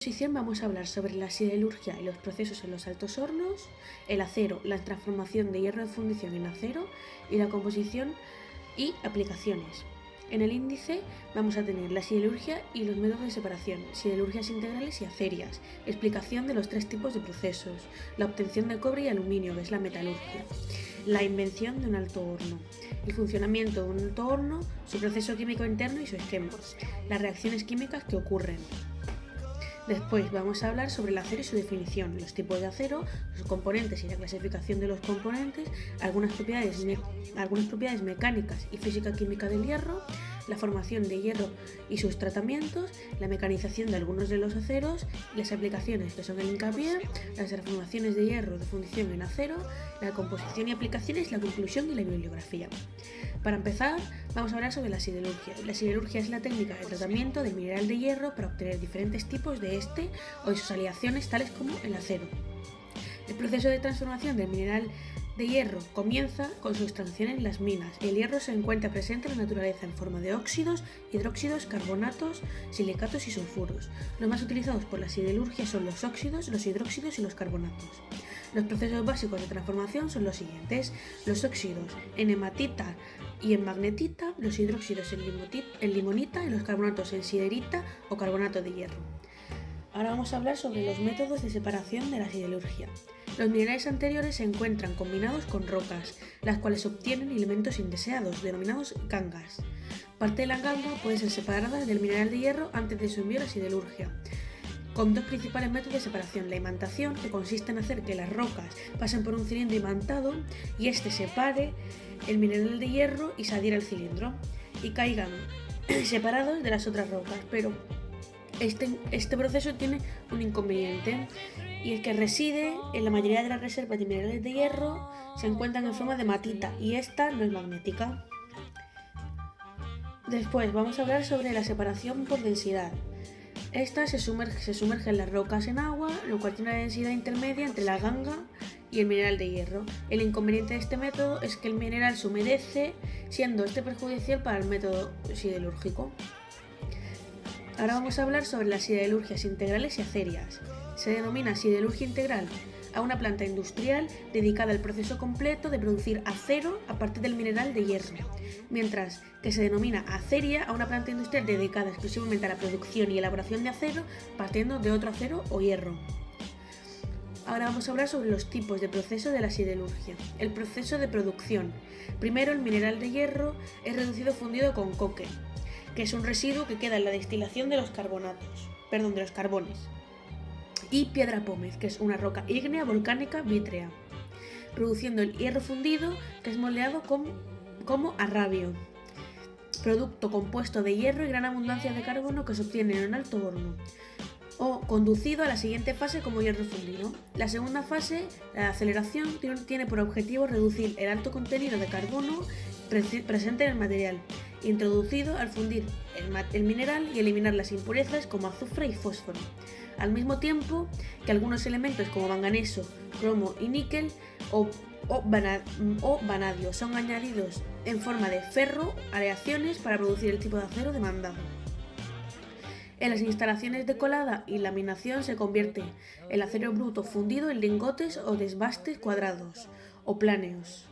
Posición vamos a hablar sobre la siderurgia y los procesos en los altos hornos, el acero, la transformación de hierro de fundición en acero y la composición y aplicaciones. En el índice vamos a tener la siderurgia y los métodos de separación, siderurgias integrales y acerias, explicación de los tres tipos de procesos, la obtención de cobre y aluminio, que es la metalurgia, la invención de un alto horno, el funcionamiento de un alto horno, su proceso químico interno y su esquema, las reacciones químicas que ocurren. Después vamos a hablar sobre el acero y su definición, los tipos de acero, sus componentes y la clasificación de los componentes, algunas propiedades mecánicas y física-química del hierro, la formación de hierro y sus tratamientos, la mecanización de algunos de los aceros, las aplicaciones que son el hincapié, las transformaciones de hierro de fundición en acero, la composición y aplicaciones, la conclusión y la bibliografía. Para empezar, vamos a hablar sobre la siderurgia. La siderurgia es la técnica de tratamiento del mineral de hierro para obtener diferentes tipos de este o de sus aleaciones, tales como el acero. El proceso de transformación del mineral de hierro comienza con su extracción en las minas. El hierro se encuentra presente en la naturaleza en forma de óxidos, hidróxidos, carbonatos, silicatos y sulfuros. Los más utilizados por la siderurgia son los óxidos, los hidróxidos y los carbonatos. Los procesos básicos de transformación son los siguientes: los óxidos en hematita y en magnetita, los hidróxidos en limonita y los carbonatos en siderita o carbonato de hierro. Ahora vamos a hablar sobre los métodos de separación de la siderurgia. Los minerales anteriores se encuentran combinados con rocas, las cuales obtienen elementos indeseados, denominados gangas. Parte de la ganga puede ser separada del mineral de hierro antes de su envío a la siderurgia, con dos principales métodos de separación: la imantación, que consiste en hacer que las rocas pasen por un cilindro imantado y este separe el mineral de hierro y se adhiera al cilindro y caigan separados de las otras rocas, pero este proceso tiene un inconveniente, y es que reside en la mayoría de las reservas de minerales de hierro se encuentran en forma de hematita y esta no es magnética. Después vamos a hablar sobre la separación por densidad. Esta se sumerge en las rocas en agua, lo cual tiene una densidad intermedia entre la ganga y el mineral de hierro. El inconveniente de este método es que el mineral se humedece, siendo este perjudicial para el método siderúrgico. Ahora vamos a hablar sobre las siderurgias integrales y acerias. Se denomina siderurgia integral a una planta industrial dedicada al proceso completo de producir acero a partir del mineral de hierro, mientras que se denomina aceria a una planta industrial dedicada exclusivamente a la producción y elaboración de acero partiendo de otro acero o hierro. Ahora vamos a hablar sobre los tipos de proceso de la siderurgia. El proceso de producción. Primero, el mineral de hierro es reducido fundido con coque, que es un residuo que queda en la destilación de los carbones, y piedra pómez, que es una roca ígnea volcánica vítrea, produciendo el hierro fundido, que es moldeado como arrabio, producto compuesto de hierro y gran abundancia de carbono que se obtiene en un alto horno, o conducido a la siguiente fase como hierro fundido. La segunda fase, la aceleración, tiene por objetivo reducir el alto contenido de carbono presente en el material, introducido al fundir el mineral, y eliminar las impurezas como azufre y fósforo, al mismo tiempo que algunos elementos como manganeso, cromo y níquel o vanadio son añadidos en forma de ferro aleaciones para producir el tipo de acero demandado. En las instalaciones de colada y laminación se convierte el acero bruto fundido en lingotes o desbastes cuadrados o planos,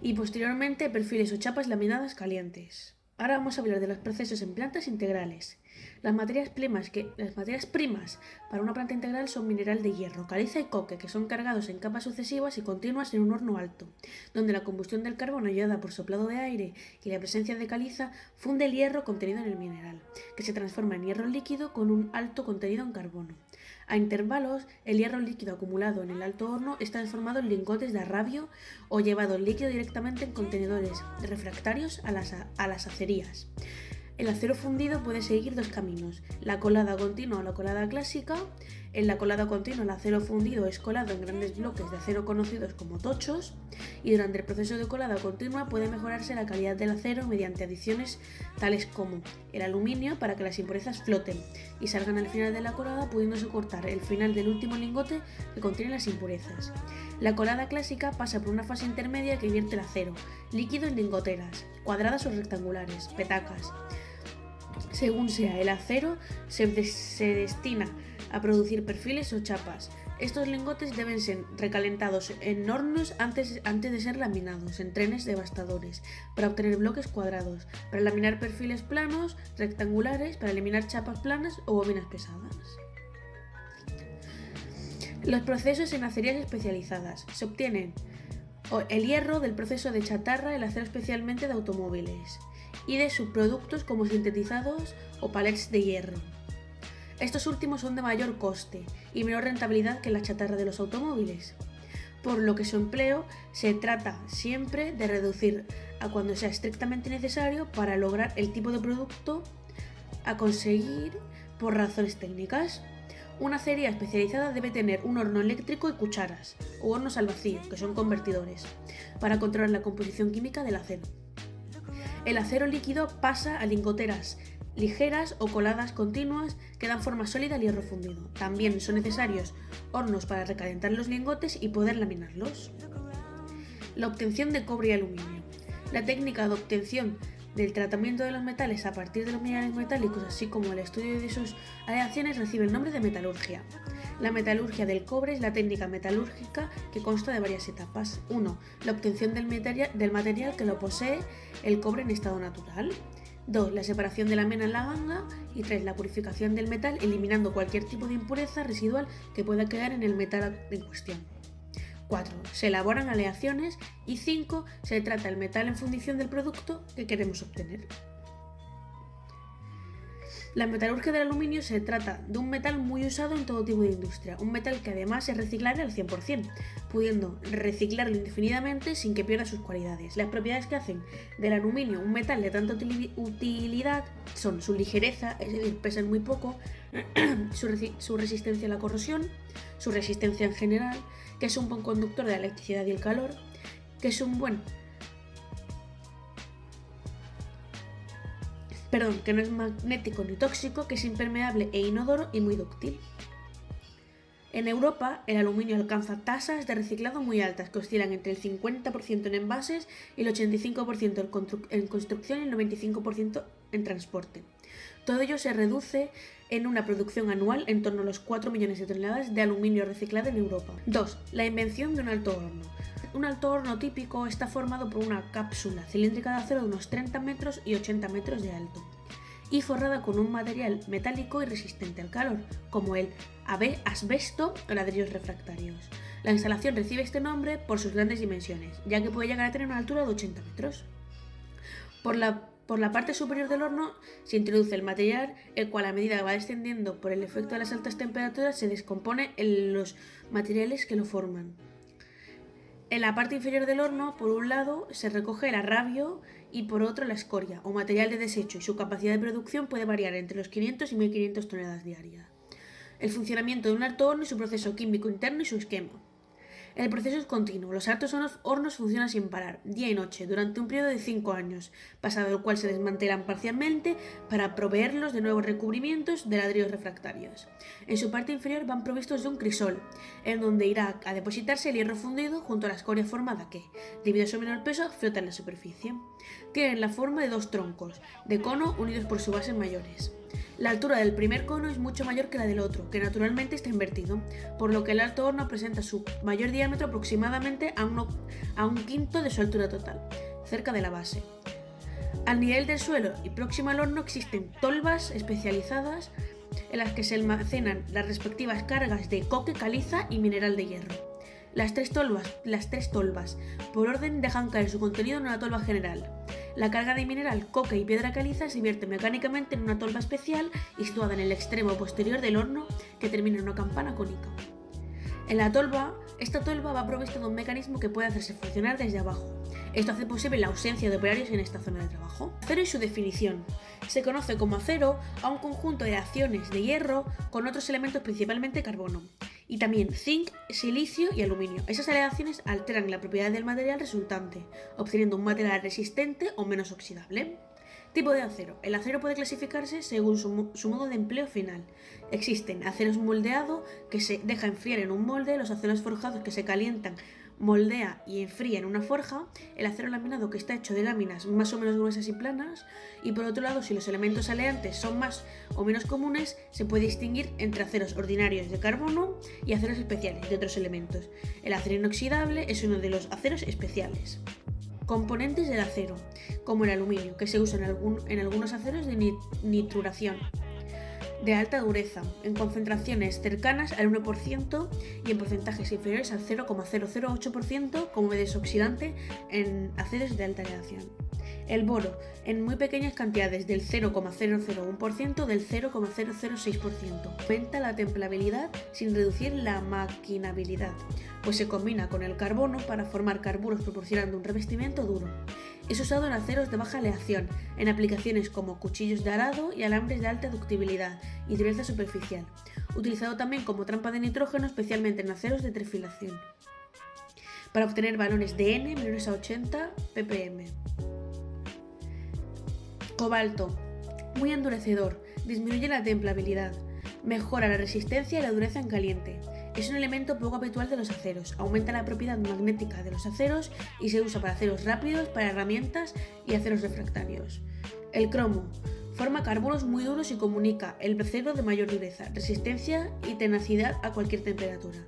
y posteriormente perfiles o chapas laminadas calientes. Ahora vamos a hablar de los procesos en plantas integrales. Las materias primas para una planta integral son mineral de hierro, caliza y coque, que son cargados en capas sucesivas y continuas en un horno alto, donde la combustión del carbono ayudada por soplado de aire y la presencia de caliza funde el hierro contenido en el mineral, que se transforma en hierro líquido con un alto contenido en carbono. A intervalos, el hierro líquido acumulado en el alto horno es transformado en lingotes de arrabio o llevado líquido directamente en contenedores refractarios a las acerías. El acero fundido puede seguir dos caminos: la colada continua o la colada clásica. En la colada continua, el acero fundido es colado en grandes bloques de acero conocidos como tochos, y durante el proceso de colada continua puede mejorarse la calidad del acero mediante adiciones tales como el aluminio para que las impurezas floten y salgan al final de la colada, pudiendo soportar el final del último lingote que contiene las impurezas. La colada clásica pasa por una fase intermedia que vierte el acero líquido en lingoteras, cuadradas o rectangulares, petacas, Según sea el acero, se destina a producir perfiles o chapas. Estos lingotes deben ser recalentados en hornos antes de ser laminados en trenes devastadores para obtener bloques cuadrados, para laminar perfiles planos, rectangulares, para eliminar chapas planas o bobinas pesadas. Los procesos en acerías especializadas. Se obtienen el hierro del proceso de chatarra, el acero especialmente de automóviles y de subproductos como sintetizados o palets de hierro. Estos últimos son de mayor coste y menor rentabilidad que la chatarra de los automóviles, por lo que su empleo se trata siempre de reducir a cuando sea estrictamente necesario para lograr el tipo de producto a conseguir por razones técnicas. Una acería especializada debe tener un horno eléctrico y cucharas, o hornos al vacío, que son convertidores, para controlar la composición química del acero. El acero líquido pasa a lingoteras ligeras o coladas continuas que dan forma sólida al hierro fundido. También son necesarios hornos para recalentar los lingotes y poder laminarlos. La obtención de cobre y aluminio. La técnica de obtención del tratamiento de los metales a partir de los minerales metálicos, así como el estudio de sus aleaciones, recibe el nombre de metalurgia. La metalurgia del cobre es la técnica metalúrgica que consta de varias etapas. 1. La obtención del material que lo posee el cobre en estado natural. 2. La separación de la mena en la ganga. Y 3. La purificación del metal, eliminando cualquier tipo de impureza residual que pueda quedar en el metal en cuestión. 4. Se elaboran aleaciones. Y 5. Se trata el metal en fundición del producto que queremos obtener. La metalurgia del aluminio se trata de un metal muy usado en todo tipo de industria, un metal que además es reciclable al 100%, pudiendo reciclarlo indefinidamente sin que pierda sus cualidades. Las propiedades que hacen del aluminio un metal de tanta utilidad son su ligereza, es decir, pesan muy poco, su resistencia a la corrosión, su resistencia en general, que es un buen conductor de la electricidad y el calor, que no es magnético ni tóxico, que es impermeable e inodoro y muy dúctil. En Europa, el aluminio alcanza tasas de reciclado muy altas, que oscilan entre el 50% en envases y el 85% en construcción y el 95% en transporte. Todo ello se reduce en una producción anual en torno a los 4 millones de toneladas de aluminio reciclado en Europa. 2. La invención de un alto horno. Un alto horno típico está formado por una cápsula cilíndrica de acero de unos 30 metros y 80 metros de alto y forrada con un material metálico y resistente al calor, como el asbesto o ladrillos refractarios. La instalación recibe este nombre por sus grandes dimensiones, ya que puede llegar a tener una altura de 80 metros. Por la parte superior del horno se introduce el material, el cual a medida que va descendiendo por el efecto de las altas temperaturas se descompone en los materiales que lo forman. En la parte inferior del horno, por un lado, se recoge el arrabio y por otro la escoria, o material de desecho, y su capacidad de producción puede variar entre los 500 y 1500 toneladas diarias. El funcionamiento de un alto horno y su proceso químico interno y su esquema. El proceso es continuo. Los altos hornos funcionan sin parar, día y noche, durante un periodo de 5 años, pasado el cual se desmantelan parcialmente para proveerlos de nuevos recubrimientos de ladrillos refractarios. En su parte inferior van provistos de un crisol, en donde irá a depositarse el hierro fundido junto a la escoria formada que, debido a su menor peso, flota en la superficie. Tienen la forma de 2 troncos, de cono unidos por sus bases mayores. La altura del primer cono es mucho mayor que la del otro, que naturalmente está invertido, por lo que el alto horno presenta su mayor diámetro aproximadamente a un quinto de su altura total, cerca de la base. Al nivel del suelo y próximo al horno existen tolvas especializadas en las que se almacenan las respectivas cargas de coque, caliza y mineral de hierro. Las tres tolvas, por orden, dejan caer su contenido en una tolva general. La carga de mineral, coque y piedra caliza se vierte mecánicamente en una tolva especial y situada en el extremo posterior del horno que termina en una campana cónica. Esta tolva va provista de un mecanismo que puede hacerse funcionar desde abajo. Esto hace posible la ausencia de operarios en esta zona de trabajo. Acero y su definición. Se conoce como acero a un conjunto de aleaciones de hierro con otros elementos, principalmente carbono, y también zinc, silicio y aluminio. Esas aleaciones alteran la propiedad del material resultante, obteniendo un material resistente o menos oxidable. Tipo de acero. El acero puede clasificarse según su modo de empleo final. Existen aceros moldeado, que se deja enfriar en un molde, los aceros forjados, que se calientan moldea y enfría en una forja el acero laminado, que está hecho de láminas más o menos gruesas y planas, y por otro lado, si los elementos aleantes son más o menos comunes, se puede distinguir entre aceros ordinarios de carbono y aceros especiales de otros elementos. El acero inoxidable es uno de los aceros especiales. Componentes del acero, como el aluminio, que se usa en algunos aceros de nitruración, de alta dureza, en concentraciones cercanas al 1% y en porcentajes inferiores al 0,008% como desoxidante en aceros de alta aleación. El boro, en muy pequeñas cantidades del 0,001% del 0,006%. Aumenta la templabilidad sin reducir la maquinabilidad, pues se combina con el carbono para formar carburos proporcionando un revestimiento duro. Es usado en aceros de baja aleación, en aplicaciones como cuchillos de arado y alambres de alta ductibilidad y dureza superficial. Utilizado también como trampa de nitrógeno, especialmente en aceros de trefilación, para obtener valores de N menores a 80 ppm. Cobalto, muy endurecedor, disminuye la templabilidad, mejora la resistencia y la dureza en caliente. Es un elemento poco habitual de los aceros, aumenta la propiedad magnética de los aceros y se usa para aceros rápidos, para herramientas y aceros refractarios. El cromo, forma carburos muy duros y comunica el acero de mayor dureza, resistencia y tenacidad a cualquier temperatura,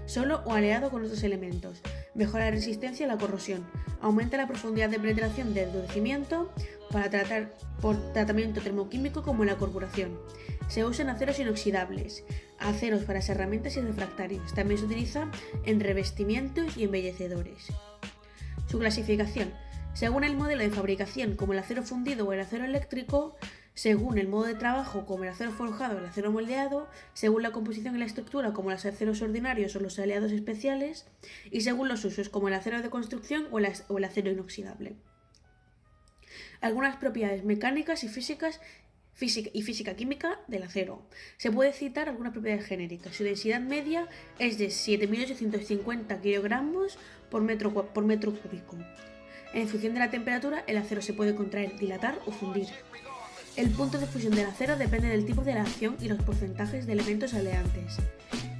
solo o aliado con otros elementos. Mejora la resistencia a la corrosión, aumenta la profundidad de penetración del endurecimiento para por tratamiento termoquímico como la carburación. Se usa en aceros inoxidables, aceros para las herramientas y refractarios. También se utiliza en revestimientos y embellecedores. Su clasificación. Según el modelo de fabricación, como el acero fundido o el acero eléctrico, según el modo de trabajo, como el acero forjado o el acero moldeado, según la composición y la estructura, como los aceros ordinarios o los aleados especiales, y según los usos, como el acero de construcción o el acero inoxidable. Algunas propiedades mecánicas y física-química del acero. Se puede citar algunas propiedades genéricas. Su densidad media es de 7.850 kilogramos por metro cúbico. En función de la temperatura, el acero se puede contraer, dilatar o fundir. El punto de fusión del acero depende del tipo de aleación y los porcentajes de elementos aleantes.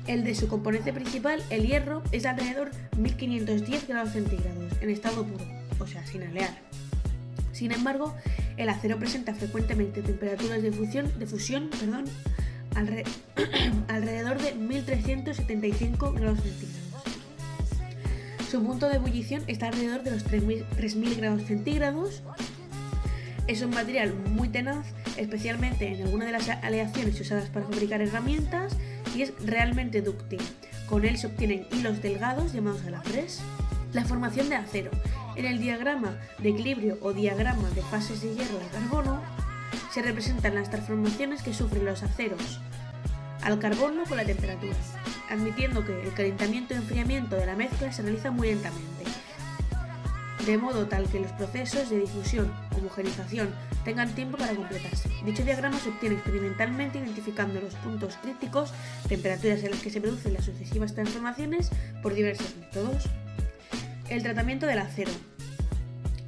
El de su componente principal, el hierro, es de alrededor 1510 grados centígrados en estado puro, o sea, sin alear. Sin embargo, el acero presenta frecuentemente temperaturas de fusión alrededor de 1375 grados centígrados. Su punto de ebullición está alrededor de los 3000 grados centígrados. Es un material muy tenaz, especialmente en alguna de las aleaciones usadas para fabricar herramientas, y es realmente dúctil. Con él se obtienen hilos delgados llamados alambres. La formación de acero. En el diagrama de equilibrio o diagrama de fases de hierro de carbono se representan las transformaciones que sufren los aceros al carbono con la temperatura, admitiendo que el calentamiento y enfriamiento de la mezcla se realiza muy lentamente, de modo tal que los procesos de difusión o homogenización tengan tiempo para completarse. Dicho diagrama se obtiene experimentalmente identificando los puntos críticos, temperaturas en las que se producen las sucesivas transformaciones por diversos métodos. El tratamiento del acero.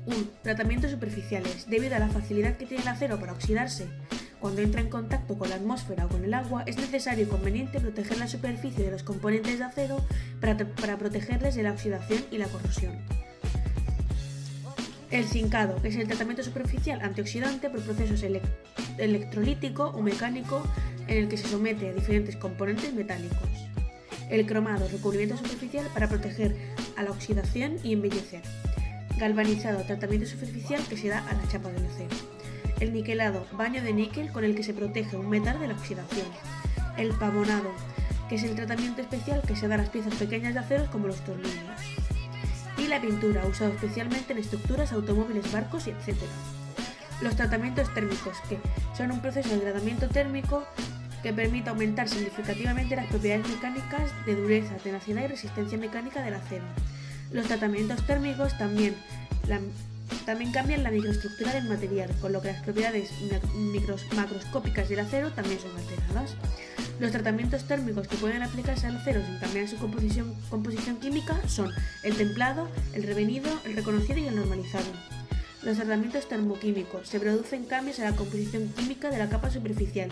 1. Tratamientos superficiales. Debido a la facilidad que tiene el acero para oxidarse cuando entra en contacto con la atmósfera o con el agua, es necesario y conveniente proteger la superficie de los componentes de acero para protegerles de la oxidación y la corrosión. El zincado, que es el tratamiento superficial antioxidante por procesos electrolítico o mecánico en el que se somete a diferentes componentes metálicos. El cromado, recubrimiento superficial para proteger a la oxidación y embellecer. Galvanizado, tratamiento superficial que se da a la chapa del acero. El niquelado, baño de níquel con el que se protege un metal de la oxidación. El pavonado, que es el tratamiento especial que se da a las piezas pequeñas de acero como los tornillos. Y la pintura, usado especialmente en estructuras, automóviles, barcos, etc. Los tratamientos térmicos, que son un proceso de tratamiento térmico que permite aumentar significativamente las propiedades mecánicas de dureza, tenacidad y resistencia mecánica del acero. Los tratamientos térmicos también cambian la microestructura del material, con lo que las propiedades macroscópicas del acero también son alteradas. Los tratamientos térmicos que pueden aplicarse al acero sin cambiar su composición química son el templado, el revenido, el reconocido y el normalizado. Los tratamientos termoquímicos. Se producen cambios en la composición química de la capa superficial,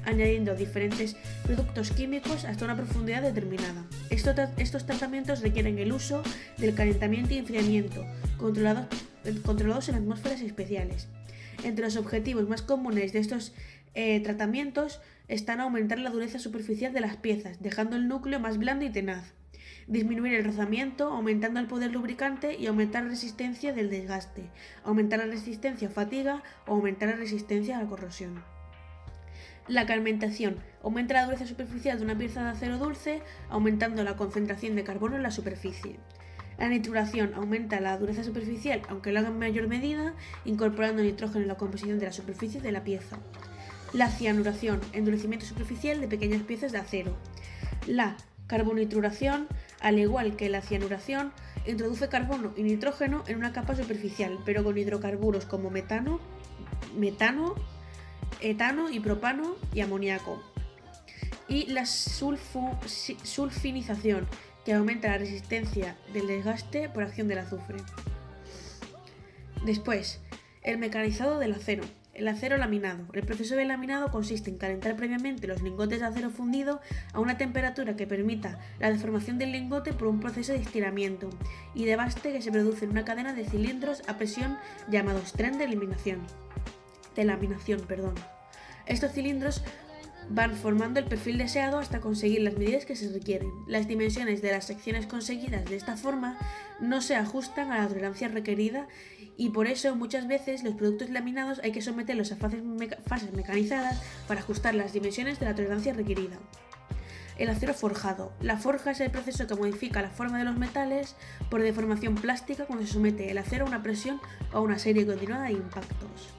añadiendo diferentes productos químicos hasta una profundidad determinada. Estos tratamientos requieren el uso del calentamiento y enfriamiento, controlados en atmósferas especiales. Entre los objetivos más comunes de estos tratamientos están aumentar la dureza superficial de las piezas, dejando el núcleo más blando y tenaz, disminuir el rozamiento, aumentando el poder lubricante y aumentar la resistencia del desgaste, aumentar la resistencia a fatiga o aumentar la resistencia a la corrosión. La carmentación aumenta la dureza superficial de una pieza de acero dulce, aumentando la concentración de carbono en la superficie. La nitruración aumenta la dureza superficial, aunque lo haga en mayor medida, incorporando nitrógeno en la composición de la superficie de la pieza. La cianuración, endurecimiento superficial de pequeñas piezas de acero. La carbonitruración, al igual que la cianuración, introduce carbono y nitrógeno en una capa superficial, pero con hidrocarburos como metano, etano y propano y amoníaco. Y la sulfinización, que aumenta la resistencia del desgaste por acción del azufre. Después, el mecanizado del acero. El acero laminado. El proceso de laminado consiste en calentar previamente los lingotes de acero fundido a una temperatura que permita la deformación del lingote por un proceso de estiramiento y de baste que se produce en una cadena de cilindros a presión llamados tren de laminación. Estos cilindros van formando el perfil deseado hasta conseguir las medidas que se requieren. Las dimensiones de las secciones conseguidas de esta forma no se ajustan a la tolerancia requerida y por eso muchas veces los productos laminados hay que someterlos a fases mecanizadas para ajustar las dimensiones de la tolerancia requerida. El acero forjado. La forja es el proceso que modifica la forma de los metales por deformación plástica cuando se somete el acero a una presión o a una serie continuada de impactos.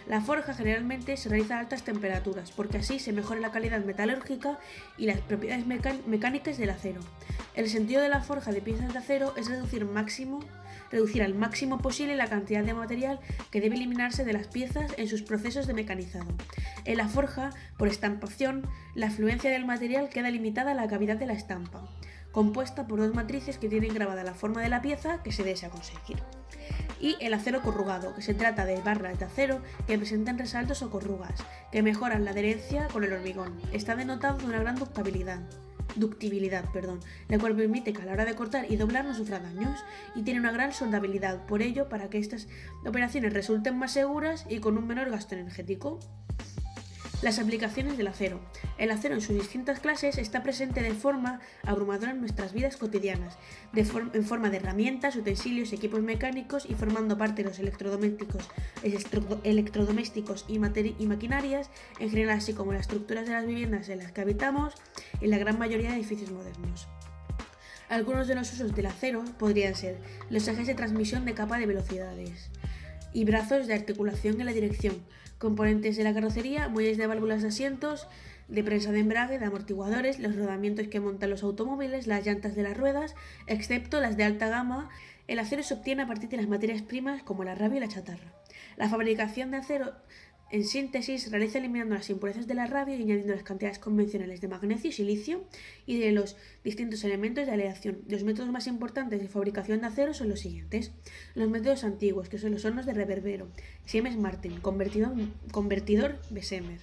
La forja generalmente se realiza a altas temperaturas porque así se mejora la calidad metalúrgica y las propiedades mecánicas del acero. El sentido de la forja de piezas de acero es reducir al máximo posible la cantidad de material que debe eliminarse de las piezas en sus procesos de mecanizado. En la forja, por estampación, la fluencia del material queda limitada a la cavidad de la estampa, compuesta por dos matrices que tienen grabada la forma de la pieza que se desea conseguir. Y el acero corrugado, que se trata de barras de acero que presentan resaltos o corrugas, que mejoran la adherencia con el hormigón. Está denotado de una gran ductibilidad, la cual permite que a la hora de cortar y doblar no sufra daños, y tiene una gran soldabilidad, por ello, para que estas operaciones resulten más seguras y con un menor gasto energético. Las aplicaciones del acero. El acero en sus distintas clases está presente de forma abrumadora en nuestras vidas cotidianas, en forma de herramientas, utensilios, equipos mecánicos y formando parte de los electrodomésticos y maquinarias en general, así como las estructuras de las viviendas en las que habitamos y la gran mayoría de edificios modernos. Algunos de los usos del acero podrían ser los ejes de transmisión de capa de velocidades y brazos de articulación en la dirección, componentes de la carrocería, muelles de válvulas de asientos, de prensa de embrague, de amortiguadores, los rodamientos que montan los automóviles, las llantas de las ruedas, excepto las de alta gama. El acero se obtiene a partir de las materias primas como la rabia y la chatarra. La fabricación de acero, en síntesis, se realiza eliminando las impurezas de la rabia y añadiendo las cantidades convencionales de magnesio y silicio y de los distintos elementos de aleación. Los métodos más importantes de fabricación de acero son los siguientes. Los métodos antiguos, que son los hornos de reverbero, Siemens Martin, convertidor Bessemer.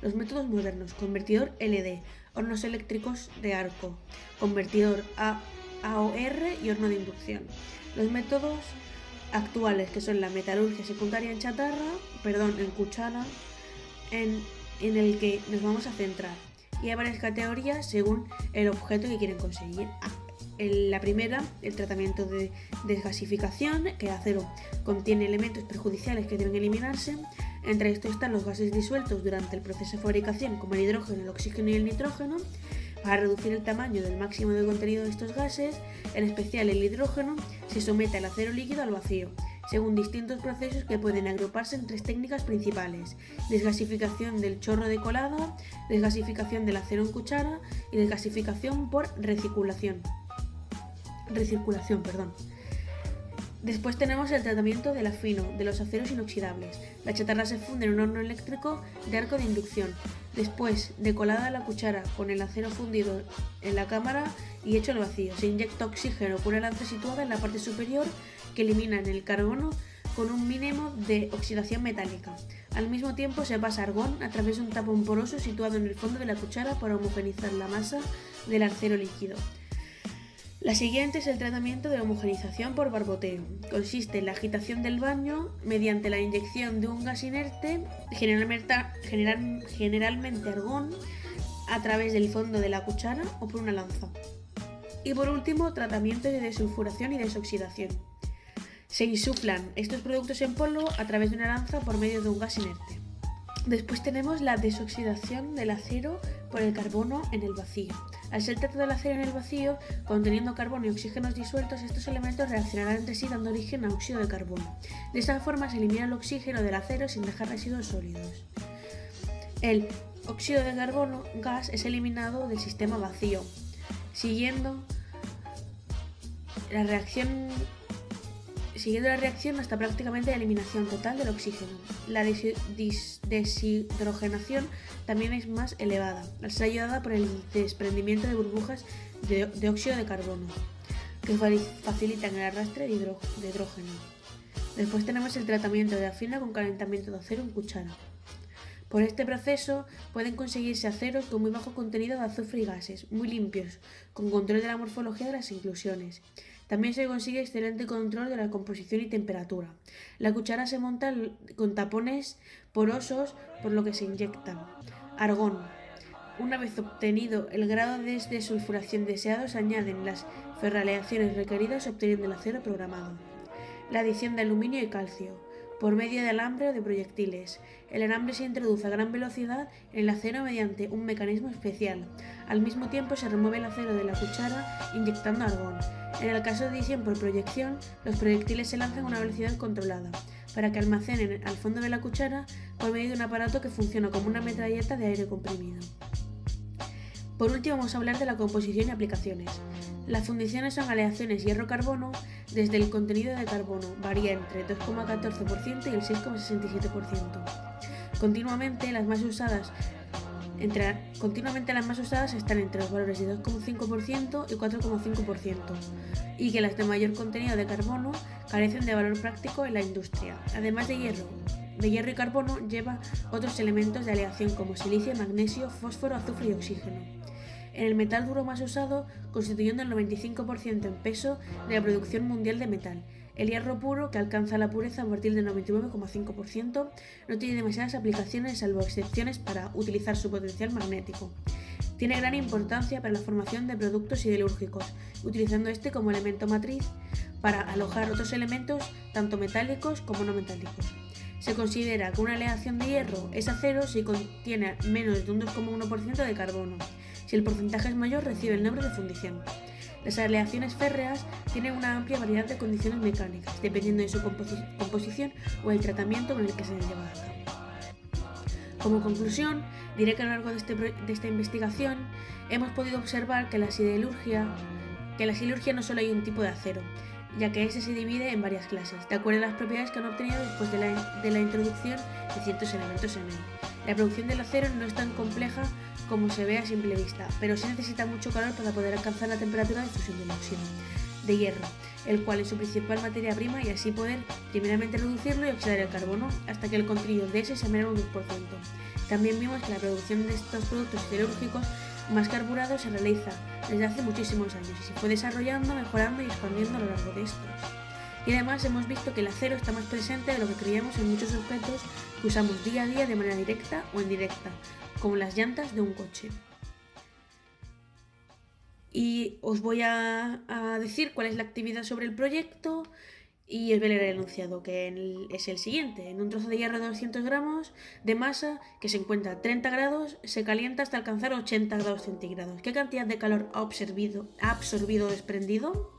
Los métodos modernos, convertidor LD, hornos eléctricos de arco, convertidor AOR y horno de inducción. Los métodos actuales, que son la metalurgia secundaria en cuchara, en el que nos vamos a centrar. Y hay varias categorías según el objeto que quieren conseguir. La primera, el tratamiento de desgasificación, que el acero contiene elementos perjudiciales que deben eliminarse. Entre estos están los gases disueltos durante el proceso de fabricación, como el hidrógeno, el oxígeno y el nitrógeno. Para reducir el tamaño del máximo de contenido de estos gases, en especial el hidrógeno, se somete al acero líquido al vacío, según distintos procesos que pueden agruparse en tres técnicas principales: desgasificación del chorro de colada, desgasificación del acero en cuchara y desgasificación por recirculación. Después tenemos el tratamiento del afino de los aceros inoxidables. La chatarra se funde en un horno eléctrico de arco de inducción. Después de colada la cuchara con el acero fundido en la cámara y hecho al vacío, se inyecta oxígeno por una lanza situada en la parte superior que elimina el carbono con un mínimo de oxidación metálica. Al mismo tiempo se pasa argón a través de un tapón poroso situado en el fondo de la cuchara para homogeneizar la masa del acero líquido. La siguiente es el tratamiento de homogenización por barboteo. Consiste en la agitación del baño mediante la inyección de un gas inerte, generalmente argón, a través del fondo de la cuchara o por una lanza. Y por último, tratamiento de desulfuración y desoxidación. Se insuflan estos productos en polvo a través de una lanza por medio de un gas inerte. Después tenemos la desoxidación del acero por el carbono en el vacío. Al ser tratado el acero en el vacío, conteniendo carbono y oxígenos disueltos, estos elementos reaccionarán entre sí dando origen a óxido de carbono. De esta forma se elimina el oxígeno del acero sin dejar residuos sólidos. El óxido de carbono, gas, es eliminado del sistema vacío, siguiendo la reacción hasta prácticamente la eliminación total del oxígeno. La deshidrogenación también es más elevada, al ser ayudada por el desprendimiento de burbujas de óxido de carbono, que facilitan el arrastre de hidrógeno. Después tenemos el tratamiento de afina con calentamiento de acero en cuchara. Por este proceso pueden conseguirse aceros con muy bajo contenido de azufre y gases, muy limpios, con control de la morfología de las inclusiones. También se consigue excelente control de la composición y temperatura. La cuchara se monta con tapones porosos por lo que se inyectan argón. Una vez obtenido el grado de desulfuración deseado, se añaden las ferraleaciones requeridas obteniendo el acero programado. La adición de aluminio y calcio por medio de alambre o de proyectiles. El alambre se introduce a gran velocidad en el acero mediante un mecanismo especial. Al mismo tiempo se remueve el acero de la cuchara inyectando argón. En el caso de adición por proyección, los proyectiles se lanzan a una velocidad controlada para que almacenen al fondo de la cuchara por medio de un aparato que funciona como una metralleta de aire comprimido. Por último, vamos a hablar de la composición y aplicaciones. Las fundiciones son aleaciones hierro-carbono. Desde el contenido de carbono varía entre 2,14% y el 6,67%. Continuamente las más usadas están entre los valores de 2,5% y 4,5%, y que las de mayor contenido de carbono carecen de valor práctico en la industria. Además de hierro y carbono, lleva otros elementos de aleación como silicio, magnesio, fósforo, azufre y oxígeno. En el metal duro más usado, constituyendo el 95% en peso de la producción mundial de metal. El hierro puro, que alcanza la pureza a partir del 99,5%, no tiene demasiadas aplicaciones salvo excepciones para utilizar su potencial magnético. Tiene gran importancia para la formación de productos siderúrgicos, utilizando este como elemento matriz para alojar otros elementos tanto metálicos como no metálicos. Se considera que una aleación de hierro es acero si contiene menos de un 2,1% de carbono. Si el porcentaje es mayor, recibe el nombre de fundición. Las aleaciones férreas tienen una amplia variedad de condiciones mecánicas, dependiendo de su composición o el tratamiento con el que se lleva a cabo. Como conclusión, diré que a lo largo de esta investigación hemos podido observar que en la siderurgia no solo hay un tipo de acero, ya que este se divide en varias clases, de acuerdo a las propiedades que han obtenido después de la introducción de ciertos elementos en él. La producción del acero no es tan compleja como se ve a simple vista, pero sí necesita mucho calor para poder alcanzar la temperatura de fusión del óxido de hierro, el cual es su principal materia prima, y así poder primeramente reducirlo y oxidar el carbono hasta que el contenido de ese se menore un 10%. También vimos que la producción de estos productos siderúrgicos más carburados se realiza desde hace muchísimos años y se fue desarrollando, mejorando y expandiendo a lo largo de estos. Y además hemos visto que el acero está más presente de lo que creíamos en muchos objetos que usamos día a día de manera directa o indirecta, como las llantas de un coche. Y os voy a decir cuál es la actividad sobre el proyecto y os voy a leer el enunciado, que es el siguiente. En un trozo de hierro de 200 gramos de masa que se encuentra a 30 grados, se calienta hasta alcanzar 80 grados centígrados. ¿Qué cantidad de calor ha absorbido o desprendido?